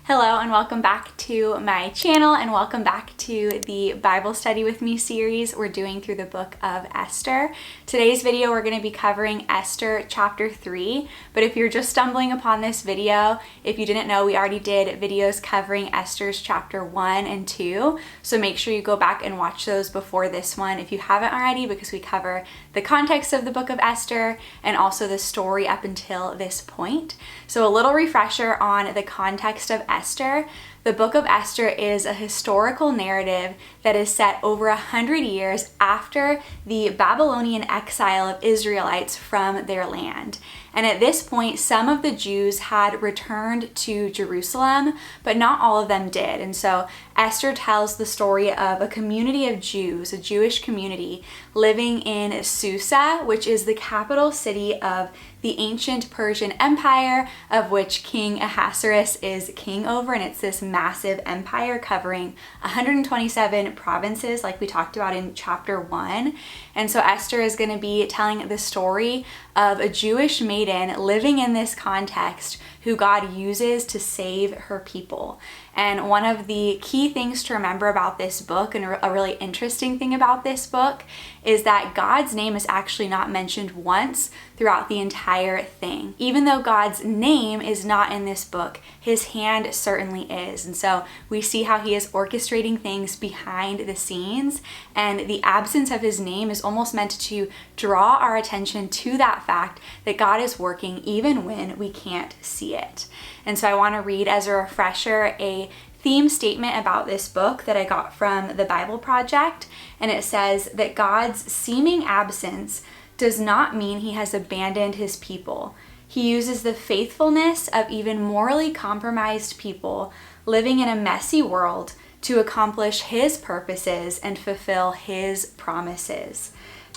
Hello and welcome back to my channel and welcome back to the Bible Study with Me series we're doing through the book of Esther. Today's video we're going to be covering Esther chapter 3, but if you're just stumbling upon this video, if you didn't know, we already did videos covering Esther's chapter 1 and 2, so make sure you go back and watch those before this one if you haven't already, because we cover the context of the book of Esther and also the story up until this point. So a little refresher on the context of Esther. The book of Esther is a historical narrative that is set over 100 years after the Babylonian exile of Israelites from their land. And at this point, some of the Jews had returned to Jerusalem, but not all of them did. And so Esther tells the story of a community of Jews, a Jewish community, living in Susa, which is the capital city of the ancient Persian Empire, of which King Ahasuerus is king over. And it's this massive empire covering 127 provinces, like we talked about in chapter 1. And so Esther is going to be telling the story of a Jewish maiden living in this context who God uses to save her people. And one of the key things to remember about this book, and a really interesting thing about this book, is that God's name is actually not mentioned once throughout the entire thing. Even though God's name is not in this book, his hand certainly is. And so we see how he is orchestrating things behind the scenes, and the absence of his name is almost meant to draw our attention to that fact that God is working even when we can't see it. And so I want to read as a refresher a theme statement about this book that I got from the Bible Project, and it says that God's seeming absence does not mean he has abandoned his people. He uses the faithfulness of even morally compromised people living in a messy world to accomplish his purposes and fulfill his promises.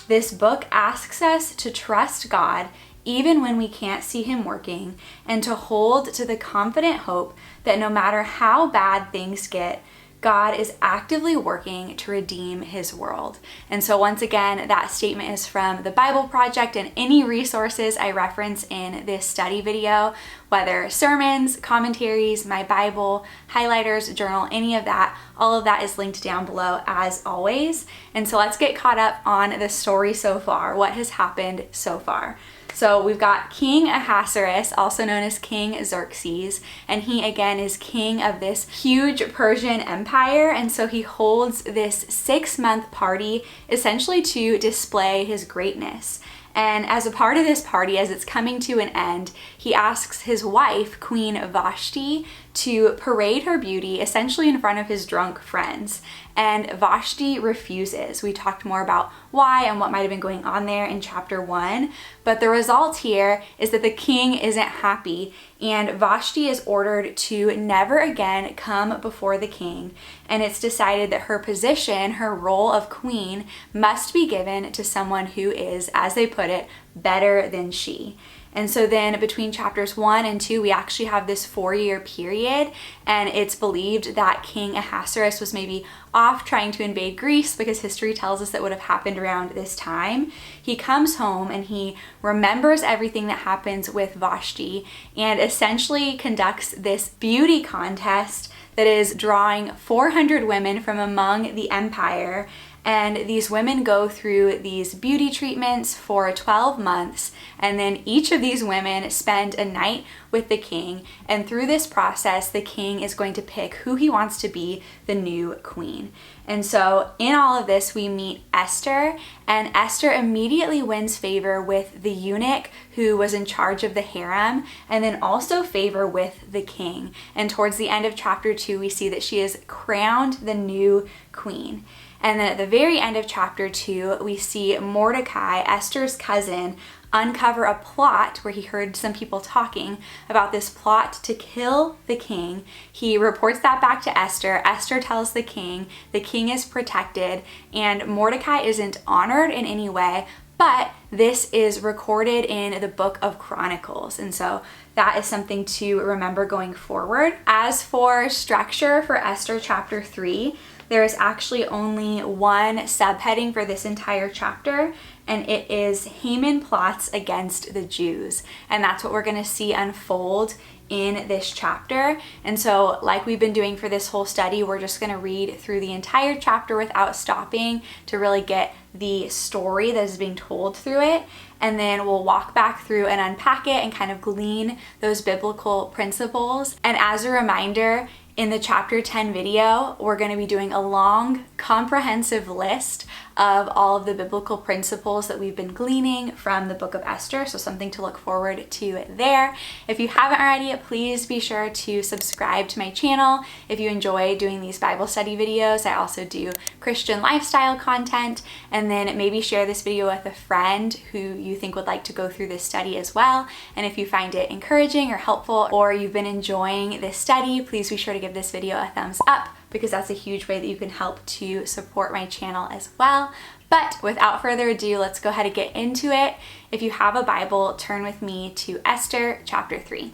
This book asks us to trust God even when we can't see him working, and to hold to the confident hope that no matter how bad things get, God is actively working to redeem his world. And so once again, that statement is from the Bible Project, and any resources I reference in this study video, whether sermons, commentaries, my Bible, highlighters, journal, any of that, all of that is linked down below as always. And so let's get caught up on the story so far, what has happened so far. So we've got King Ahasuerus, also known as King Xerxes, and he again is king of this huge Persian empire, and so he holds this 6-month party essentially to display his greatness. And as a part of this party, as it's coming to an end, he asks his wife, Queen Vashti, to parade her beauty essentially in front of his drunk friends. And Vashti refuses. We talked more about why and what might have been going on there in chapter 1. But the result here is that the king isn't happy, and Vashti is ordered to never again come before the king. And it's decided that her position, her role of queen, must be given to someone who is, as they put it, better than she. And so then between chapters 1 and 2, we actually have this 4-year period, and it's believed that King Ahasuerus was maybe off trying to invade Greece, because history tells us that would have happened around this time. He comes home and he remembers everything that happens with Vashti and essentially conducts this beauty contest that is drawing 400 women from among the empire. And these women go through these beauty treatments for 12 months, and then each of these women spend a night with the king, and through this process the king is going to pick who he wants to be the new queen. And so in all of this we meet Esther, and Esther immediately wins favor with the eunuch who was in charge of the harem, and then also favor with the king. And towards the end of chapter 2 we see that she is crowned the new queen. And then at the very end of chapter 2, we see Mordecai, Esther's cousin, uncover a plot where he heard some people talking about this plot to kill the king. He reports that back to Esther. Esther tells the king is protected, and Mordecai isn't honored in any way, but this is recorded in the book of Chronicles. And so that is something to remember going forward. As for structure for Esther chapter 3, there is actually only one subheading for this entire chapter, and it is Haman plots against the Jews. And that's what we're going to see unfold in this chapter. And so, like we've been doing for this whole study, we're just going to read through the entire chapter without stopping to really get the story that is being told through it. And then we'll walk back through and unpack it and kind of glean those biblical principles. And as a reminder, in the chapter 10 video, we're going to be doing a long, comprehensive list of all of the biblical principles that we've been gleaning from the book of Esther, so something to look forward to there. If you haven't already, please be sure to subscribe to my channel. If you enjoy doing these Bible study videos, I also do Christian lifestyle content, and then maybe share this video with a friend who you think would like to go through this study as well. And if you find it encouraging or helpful, or you've been enjoying this study, please be sure to give this video a thumbs up, because that's a huge way that you can help to support my channel as well. But without further ado, let's go ahead and get into it. If you have a Bible, turn with me to Esther chapter 3.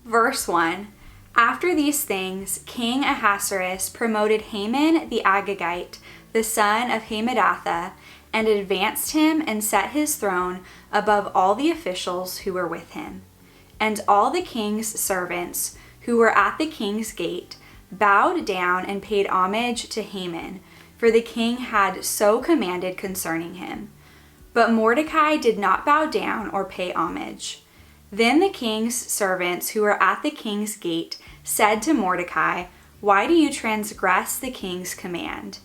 Verse 1. After these things, King Ahasuerus promoted Haman the Agagite, the son of Hammedatha, and advanced him and set his throne above all the officials who were with him. And all the king's servants who were at the king's gate bowed down and paid homage to Haman, for the king had so commanded concerning him. But Mordecai did not bow down or pay homage. Then the king's servants who were at the king's gate said to Mordecai, "Why do you transgress the king's command?"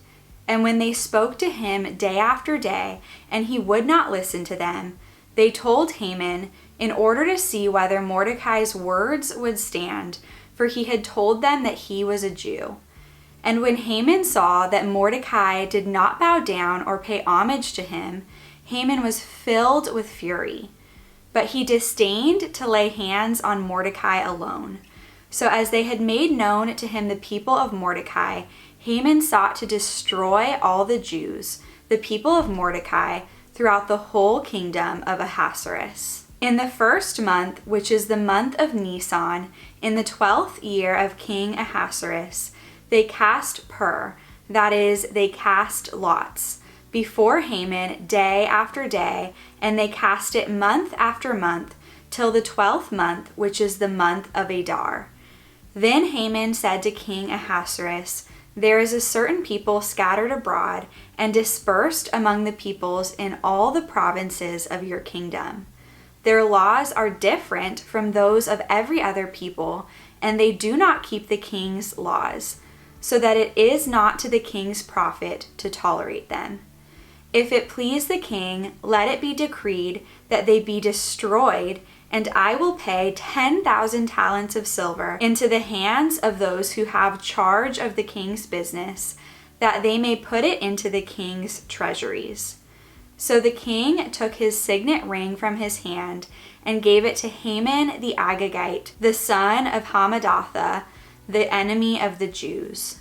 And when they spoke to him day after day, and he would not listen to them, they told Haman in order to see whether Mordecai's words would stand, for he had told them that he was a Jew. And when Haman saw that Mordecai did not bow down or pay homage to him, Haman was filled with fury. But he disdained to lay hands on Mordecai alone. So as they had made known to him the people of Mordecai, Haman sought to destroy all the Jews, the people of Mordecai, throughout the whole kingdom of Ahasuerus. In the first month, which is the month of Nisan, in the 12th year of King Ahasuerus, they cast pur, that is, they cast lots, before Haman day after day, and they cast it month after month, till the 12th month, which is the month of Adar. Then Haman said to King Ahasuerus, "There is a certain people scattered abroad and dispersed among the peoples in all the provinces of your kingdom. Their laws are different from those of every other people, and they do not keep the king's laws, so that it is not to the king's profit to tolerate them. If it please the king, let it be decreed that they be destroyed, and I will pay 10,000 talents of silver into the hands of those who have charge of the king's business, that they may put it into the king's treasuries." So the king took his signet ring from his hand and gave it to Haman the Agagite, the son of Hammedatha, the enemy of the Jews.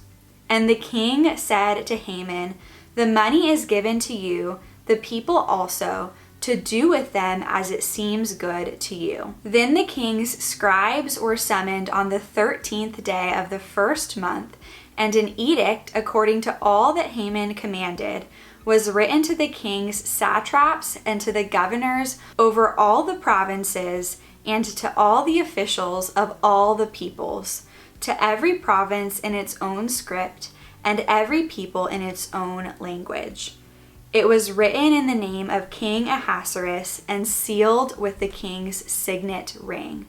And the king said to Haman, "The money is given to you, the people also, to do with them as it seems good to you." Then the king's scribes were summoned on the 13th day of the first month, and an edict according to all that Haman commanded was written to the king's satraps and to the governors over all the provinces and to all the officials of all the peoples, to every province in its own script and every people in its own language. It was written in the name of King Ahasuerus and sealed with the king's signet ring.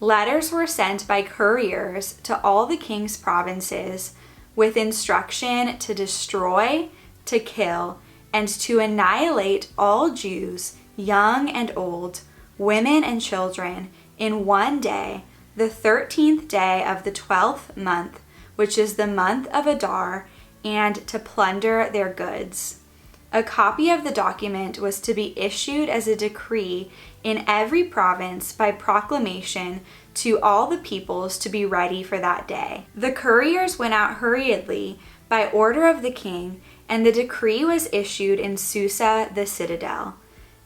Letters were sent by couriers to all the king's provinces with instruction to destroy, to kill, and to annihilate all Jews, young and old, women and children, in one day, the 13th day of the 12th month, which is the month of Adar, and to plunder their goods. A copy of the document was to be issued as a decree in every province by proclamation to all the peoples to be ready for that day. The couriers went out hurriedly by order of the king, and the decree was issued in Susa the citadel.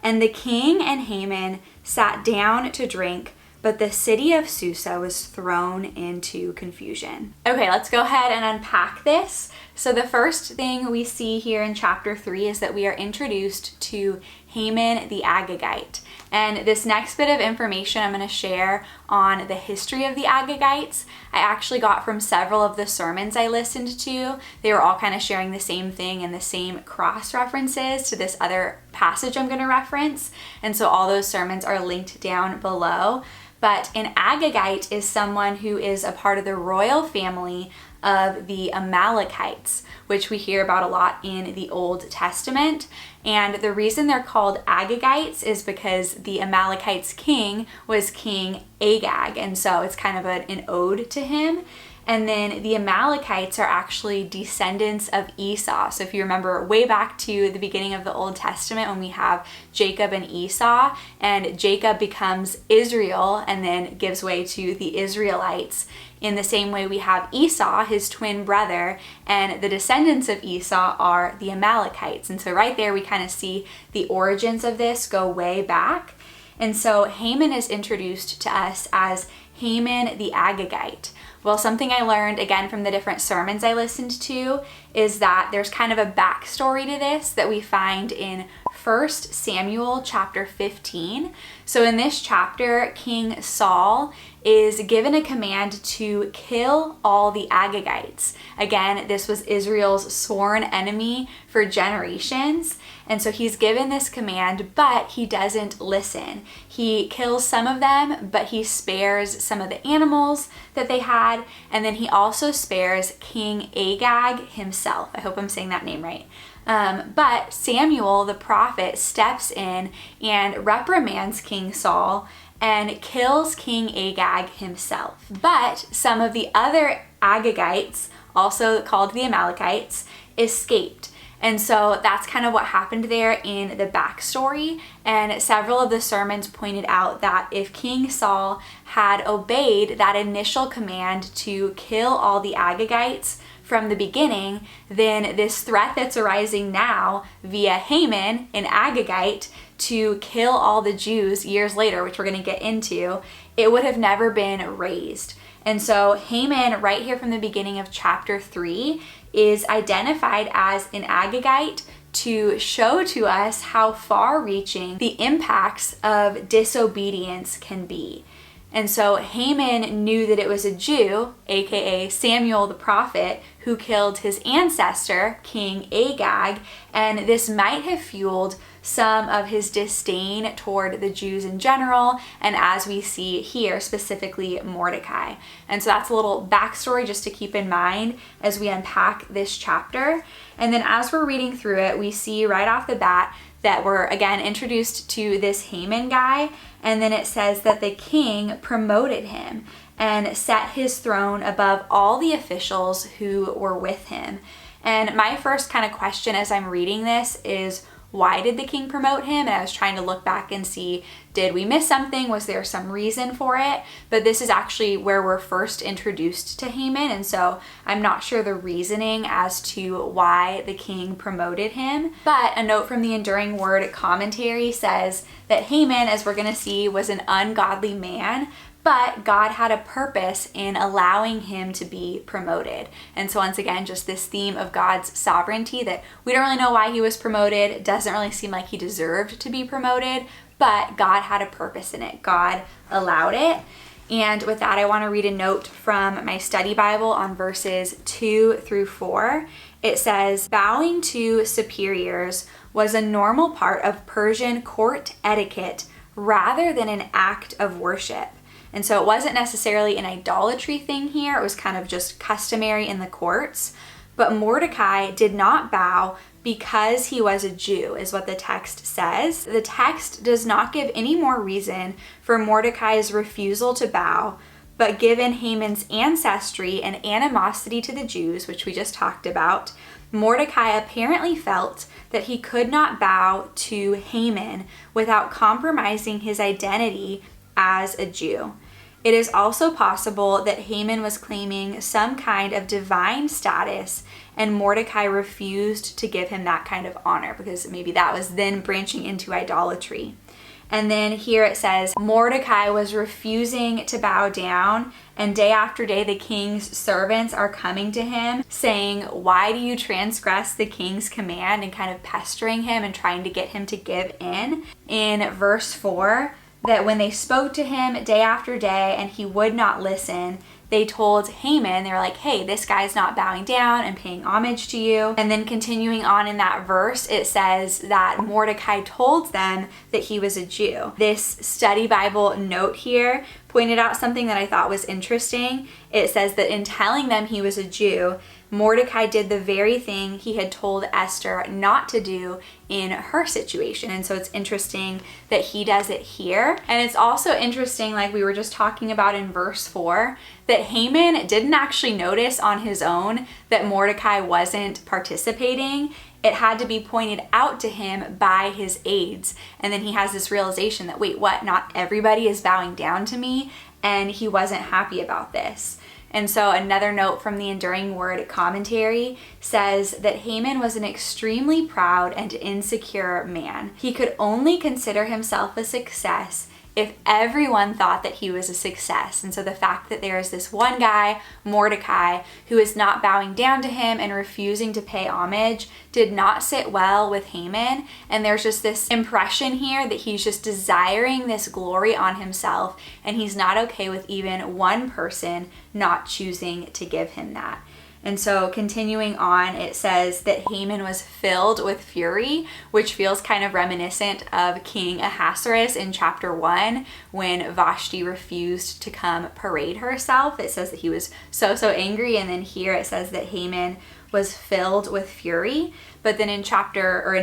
And the king and Haman sat down to drink, but the city of Susa was thrown into confusion. Okay, let's go ahead and unpack this. So the first thing we see here in chapter 3 is that we are introduced to Haman the Agagite. And this next bit of information I'm going to share on the history of the Agagites, I actually got from several of the sermons I listened to. They were all kind of sharing the same thing and the same cross references to this other passage I'm going to reference. And so all those sermons are linked down below. But an Agagite is someone who is a part of the royal family of the Amalekites, which we hear about a lot in the Old Testament. And the reason they're called Agagites is because the Amalekites' king was King Agag, and so it's kind of an ode to him. And then the Amalekites are actually descendants of Esau. So if you remember way back to the beginning of the Old Testament when we have Jacob and Esau, and Jacob becomes Israel and then gives way to the Israelites. In the same way we have Esau, his twin brother, and the descendants of Esau are the Amalekites. And so right there we kind of see the origins of this go way back. And so Haman is introduced to us as Haman the Agagite. Well, something I learned again from the different sermons I listened to is that there's kind of a backstory to this that we find in 1 Samuel chapter 15. So in this chapter, King Saul is given a command to kill all the Agagites. Again, this was Israel's sworn enemy for generations. And so he's given this command, but he doesn't listen. He kills some of them, but he spares some of the animals that they had. And then he also spares King Agag himself. I hope I'm saying that name right. But Samuel, the prophet, steps in and reprimands King Saul and kills King Agag himself. But some of the other Agagites, also called the Amalekites, escaped. And so that's kind of what happened there in the backstory. And several of the sermons pointed out that if King Saul had obeyed that initial command to kill all the Agagites from the beginning, then this threat that's arising now via Haman, an Agagite, to kill all the Jews years later, which we're going to get into, it would have never been raised. And so Haman, right here from the beginning of chapter 3, is identified as an Agagite to show to us how far-reaching the impacts of disobedience can be. And so Haman knew that it was a Jew, aka Samuel the prophet, who killed his ancestor, King Agag, and this might have fueled some of his disdain toward the Jews in general, and as we see here, specifically Mordecai. And so that's a little backstory just to keep in mind as we unpack this chapter. And then as we're reading through it, we see right off the bat that we're again introduced to this Haman guy, and then it says that the king promoted him and set his throne above all the officials who were with him. And my first kind of question as I'm reading this is, why did the king promote him? And I was trying to look back and see, did we miss something? Was there some reason for it? But this is actually where we're first introduced to Haman, and so I'm not sure the reasoning as to why the king promoted him. But a note from the Enduring Word commentary says that Haman, as we're going to see, was an ungodly man, but God had a purpose in allowing him to be promoted. And so once again, just this theme of God's sovereignty, that we don't really know why he was promoted. It doesn't really seem like he deserved to be promoted, but God had a purpose in it. God allowed it. And with that, I want to read a note from my study Bible on verses 2 through 4. It says, "Bowing to superiors was a normal part of Persian court etiquette rather than an act of worship." And so it wasn't necessarily an idolatry thing here. It was kind of just customary in the courts. But Mordecai did not bow because he was a Jew, is what the text says. The text does not give any more reason for Mordecai's refusal to bow, but given Haman's ancestry and animosity to the Jews, which we just talked about, Mordecai apparently felt that he could not bow to Haman without compromising his identity as a Jew. It is also possible that Haman was claiming some kind of divine status and Mordecai refused to give him that kind of honor, because maybe that was then branching into idolatry. And then here it says, Mordecai was refusing to bow down, and day after day the king's servants are coming to him saying, why do you transgress the king's command, and kind of pestering him and trying to get him to give in verse 4, that when they spoke to him day after day and he would not listen, they told Haman, they were like, hey, this guy's not bowing down and paying homage to you. And then continuing on in that verse, it says that Mordecai told them that he was a Jew. This study Bible note here pointed out something that I thought was interesting. It says that in telling them he was a Jew, Mordecai did the very thing he had told Esther not to do in her situation. And so it's interesting that he does it here. And it's also interesting, like we were just talking about in verse 4, that Haman didn't actually notice on his own that Mordecai wasn't participating. It had to be pointed out to him by his aides. And then he has this realization that, wait, what? Not everybody is bowing down to me? And he wasn't happy about this. And so another note from the Enduring Word commentary says that Haman was an extremely proud and insecure man. He could only consider himself a success if everyone thought that he was a success. And so the fact that there is this one guy, Mordecai, who is not bowing down to him and refusing to pay homage did not sit well with Haman. And there's just this impression here that he's just desiring this glory on himself, and he's not okay with even one person not choosing to give him that. And so continuing on, it says that Haman was filled with fury, which feels kind of reminiscent of King Ahasuerus in chapter 1 when Vashti refused to come parade herself. It says that he was so angry, and then here it says that Haman was filled with fury. But then in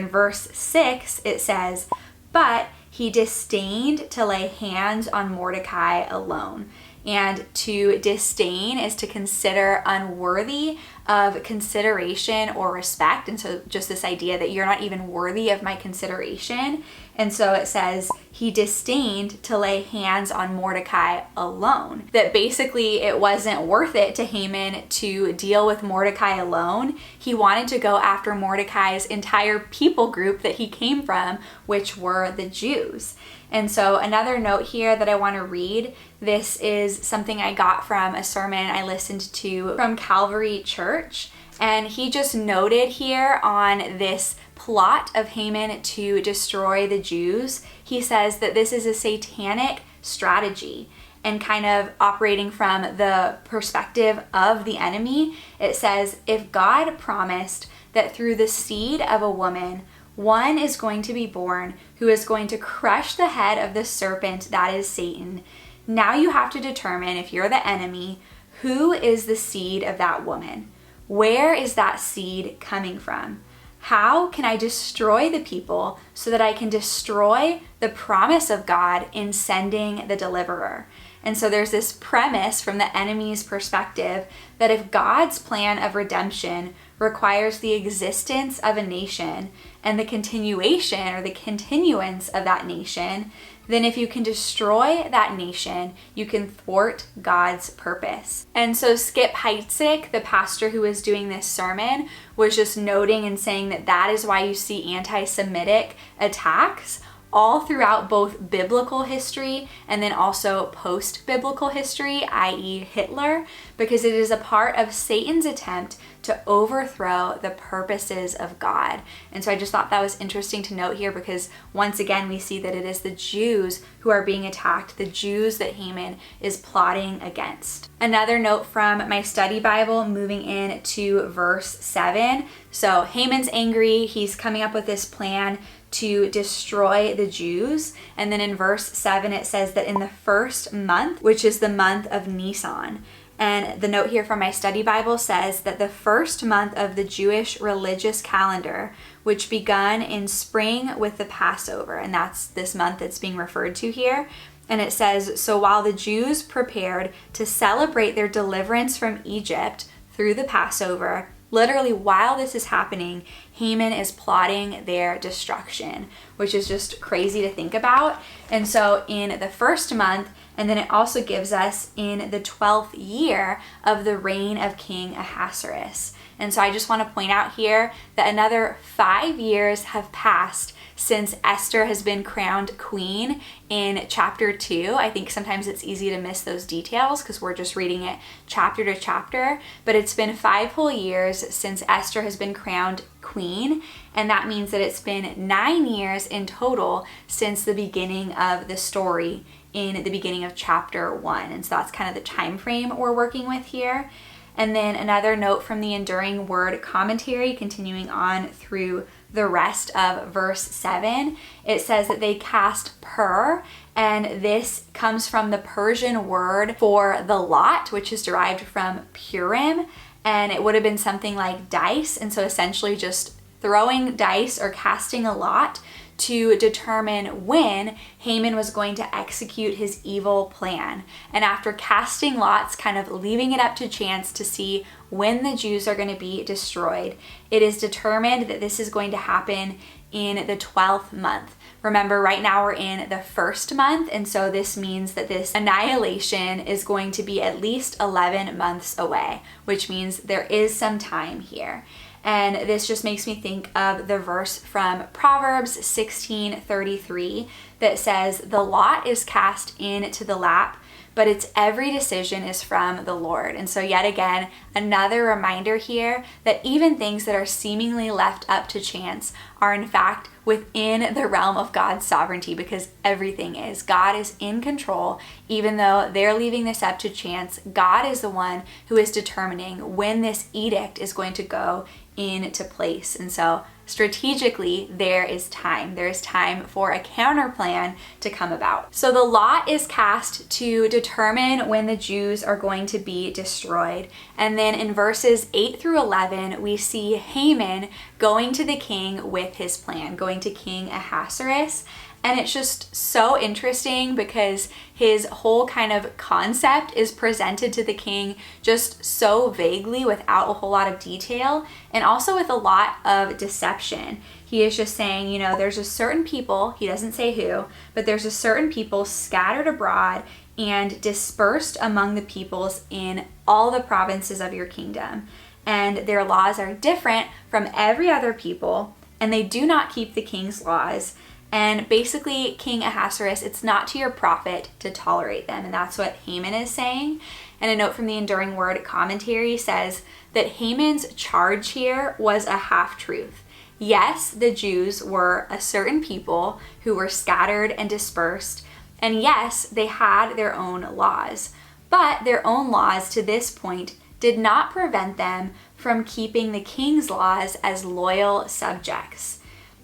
verse 6, it says, but he disdained to lay hands on Mordecai alone. And to disdain is to consider unworthy of consideration or respect. And so just this idea that you're not even worthy of my consideration. And so it says he disdained to lay hands on Mordecai alone. That basically it wasn't worth it to Haman to deal with Mordecai alone. He wanted to go after Mordecai's entire people group that he came from, which were the Jews. And so another note here that I want to read, this is something I got from a sermon I listened to from Calvary Church. And he just noted here on this plot of Haman to destroy the Jews, he says that this is a satanic strategy. And kind of operating from the perspective of the enemy, it says, if God promised that through the seed of a woman, one is going to be born who is going to crush the head of the serpent, that is Satan. Now you have to determine, if you're the enemy, who is the seed of that woman? Where is that seed coming from? How can I destroy the people so that I can destroy the promise of God in sending the deliverer? And so there's this premise from the enemy's perspective that if God's plan of redemption requires the existence of a nation and the continuation or the continuance of that nation, then if you can destroy that nation, you can thwart God's purpose. And so Skip Heitzig, the pastor who was doing this sermon, was just noting and saying that that is why you see anti-Semitic attacks all throughout both biblical history and then also post-biblical history, i.e. Hitler, because it is a part of Satan's attempt to overthrow the purposes of God. And so I just thought that was interesting to note here, because once again we see that it is the Jews who are being attacked, the Jews that Haman is plotting against. Another note from my study Bible, moving in to verse 7. So Haman's angry, he's coming up with this plan to destroy the Jews. And then in verse 7 it says that in the first month, which is the month of Nisan, and the note here from my study Bible says that the first month of the Jewish religious calendar, which begun in spring with the Passover, and that's this month that's being referred to here. And it says, so while the Jews prepared to celebrate their deliverance from Egypt through the Passover, literally while this is happening, Haman is plotting their destruction, which is just crazy to think about. And so in the first month, And then it also gives us in the 12th year of the reign of King Ahasuerus. And so I just want to point out here that another 5 years have passed since Esther has been crowned queen in chapter 2. I think sometimes it's easy to miss those details because we're just reading it chapter to chapter, but it's been 5 whole years since Esther has been crowned queen, and that means that it's been 9 years in total since the beginning of the story in the beginning of chapter 1. And so that's kind of the time frame we're working with here. And then another note from the Enduring Word Commentary, continuing on through the rest of verse 7, it says that they cast pur, and this comes from the Persian word for the lot, which is derived from Purim, and it would have been something like dice, and so essentially just throwing dice or casting a lot to determine when Haman was going to execute his evil plan. And after casting lots, kind of leaving it up to chance to see when the Jews are going to be destroyed, it is determined that this is going to happen in the 12th month. Remember, right now we're in the 1st month, and so this means that this annihilation is going to be at least 11 months away, which means there is some time here. And this just makes me think of the verse from Proverbs 16:33 that says, "The lot is cast into the lap, but its every decision is from the Lord." And so yet again, another reminder here that even things that are seemingly left up to chance are in fact within the realm of God's sovereignty, because everything is. God is in control. Even though they're leaving this up to chance, God is the one who is determining when this edict is going to go into place. And so strategically, there is time. There is time for a counter plan to come about. So the lot is cast to determine when the Jews are going to be destroyed. And then in verses 8 through 11, we see Haman going to the king with his plan, going to King Ahasuerus. And it's just so interesting because his whole kind of concept is presented to the king just so vaguely without a whole lot of detail, and also with a lot of deception. He is just saying, there's a certain people, he doesn't say who, but there's a certain people scattered abroad and dispersed among the peoples in all the provinces of your kingdom. And their laws are different from every other people, and they do not keep the king's laws. And basically, King Ahasuerus, it's not to your profit to tolerate them. And that's what Haman is saying. And a note from the Enduring Word Commentary says that Haman's charge here was a half-truth. Yes, the Jews were a certain people who were scattered and dispersed. And yes, they had their own laws. But their own laws to this point did not prevent them from keeping the king's laws as loyal subjects.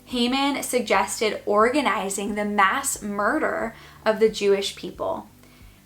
Haman suggested organizing the mass murder of the Jewish people.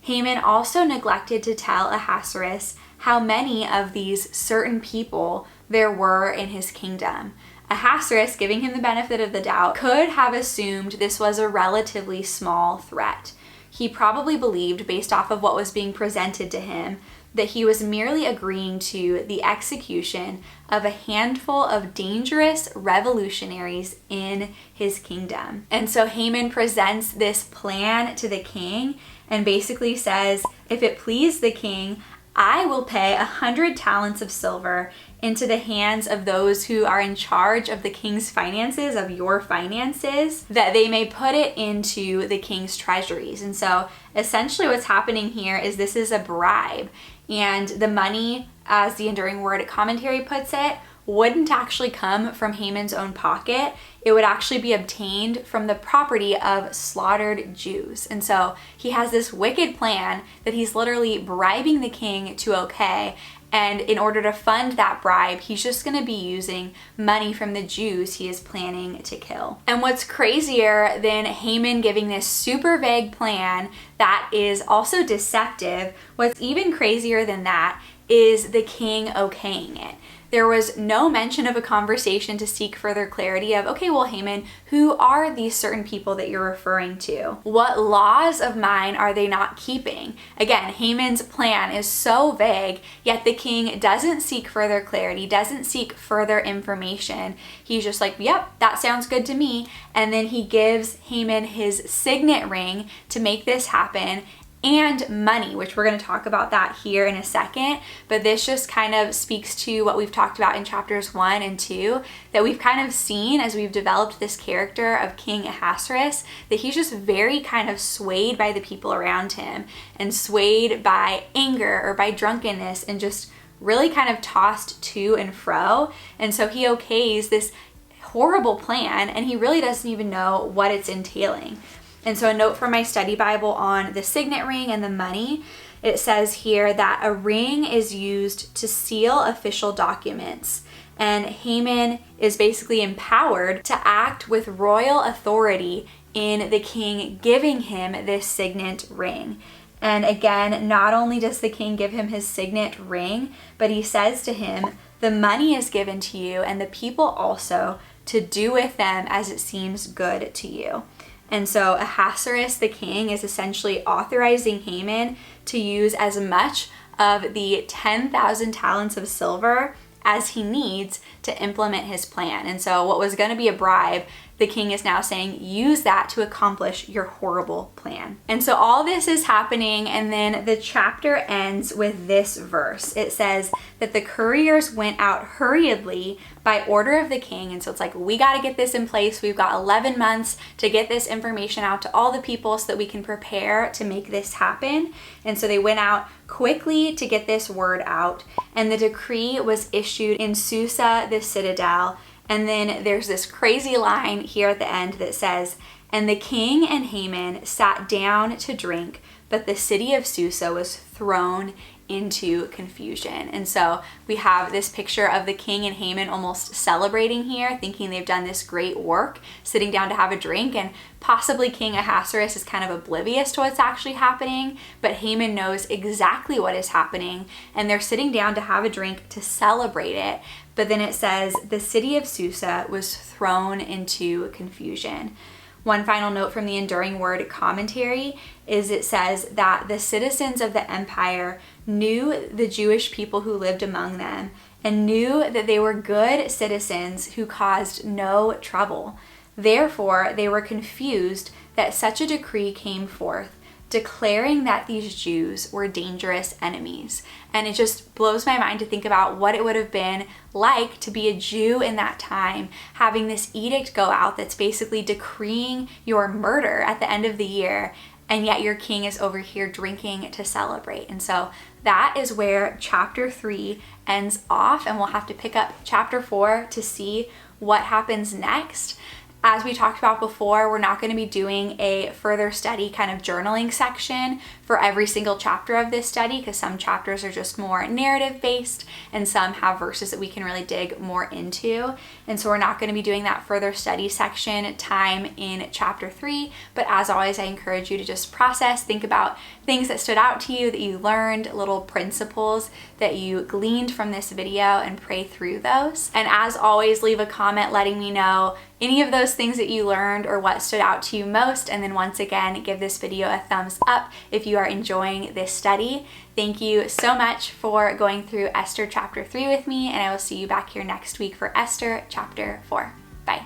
Haman also neglected to tell Ahasuerus how many of these certain people there were in his kingdom. Ahasuerus, giving him the benefit of the doubt, could have assumed this was a relatively small threat. He probably believed, based off of what was being presented to him, that he was merely agreeing to the execution of a handful of dangerous revolutionaries in his kingdom. And so Haman presents this plan to the king and basically says, if it please the king, I will pay 100 talents of silver into the hands of those who are in charge of the king's finances, of your finances, that they may put it into the king's treasuries. And so essentially what's happening here is this is a bribe. And the money, as the Enduring Word Commentary puts it, wouldn't actually come from Haman's own pocket. It would actually be obtained from the property of slaughtered Jews. And so he has this wicked plan that he's literally bribing the king to okay. And in order to fund that bribe, he's just going to be using money from the Jews he is planning to kill. And what's crazier than Haman giving this super vague plan that is also deceptive, what's even crazier than that is the king okaying it. There was no mention of a conversation to seek further clarity of, okay, well, Haman, who are these certain people that you're referring to? What laws of mine are they not keeping? Again, Haman's plan is so vague, yet the king doesn't seek further clarity, doesn't seek further information. He's just like, yep, that sounds good to me. And then he gives Haman his signet ring to make this happen. and money, which we're going to talk about that here in a second. But this just kind of speaks to what we've talked about in chapters 1 and 2, that we've kind of seen as we've developed this character of King Ahasuerus, that he's just very kind of swayed by the people around him and swayed by anger or by drunkenness and just really kind of tossed to and fro. And so he okays this horrible plan and he really doesn't even know what it's entailing. And so a note from my study Bible on the signet ring and the money, it says here that a ring is used to seal official documents. And Haman is basically empowered to act with royal authority in the king giving him this signet ring. And again, not only does the king give him his signet ring, but he says to him, the money is given to you and the people also to do with them as it seems good to you. And so Ahasuerus, the king, is essentially authorizing Haman to use as much of the 10,000 talents of silver as he needs to implement his plan. And so what was going to be a bribe, the king is now saying, use that to accomplish your horrible plan. And so all this is happening, and then the chapter ends with this verse. It says that the couriers went out hurriedly by order of the king. And so it's like, we got to get this in place. We've got 11 months to get this information out to all the people so that we can prepare to make this happen. And so they went out quickly to get this word out. And the decree was issued in Susa, the citadel. And then there's this crazy line here at the end that says, and the king and Haman sat down to drink, but the city of Susa was thrown into confusion. And so we have this picture of the king and Haman almost celebrating here, thinking they've done this great work, sitting down to have a drink, and possibly King Ahasuerus is kind of oblivious to what's actually happening, but Haman knows exactly what is happening, and they're sitting down to have a drink to celebrate it. But then it says the city of Susa was thrown into confusion. One final note from the Enduring Word commentary is it says that the citizens of the empire knew the Jewish people who lived among them and knew that they were good citizens who caused no trouble. Therefore, they were confused that such a decree came forth, declaring that these Jews were dangerous enemies. And it just blows my mind to think about what it would have been like to be a Jew in that time, having this edict go out that's basically decreeing your murder at the end of the year, and yet your king is over here drinking to celebrate. And so that is where chapter 3 ends off, and we'll have to pick up chapter 4 to see what happens next. As we talked about before, we're not going to be doing a further study kind of journaling section for every single chapter of this study, because some chapters are just more narrative based and some have verses that we can really dig more into. And so we're not going to be doing that further study section time in chapter 3. But as always, I encourage you to just process, think about things that stood out to you, that you learned, little principles that you gleaned from this video, and pray through those. And as always, leave a comment letting me know any of those things that you learned or what stood out to you most. And then once again, give this video a thumbs up if you are enjoying this study. Thank you so much for going through Esther chapter 3 with me, and I will see you back here next week for Esther chapter 4. Bye.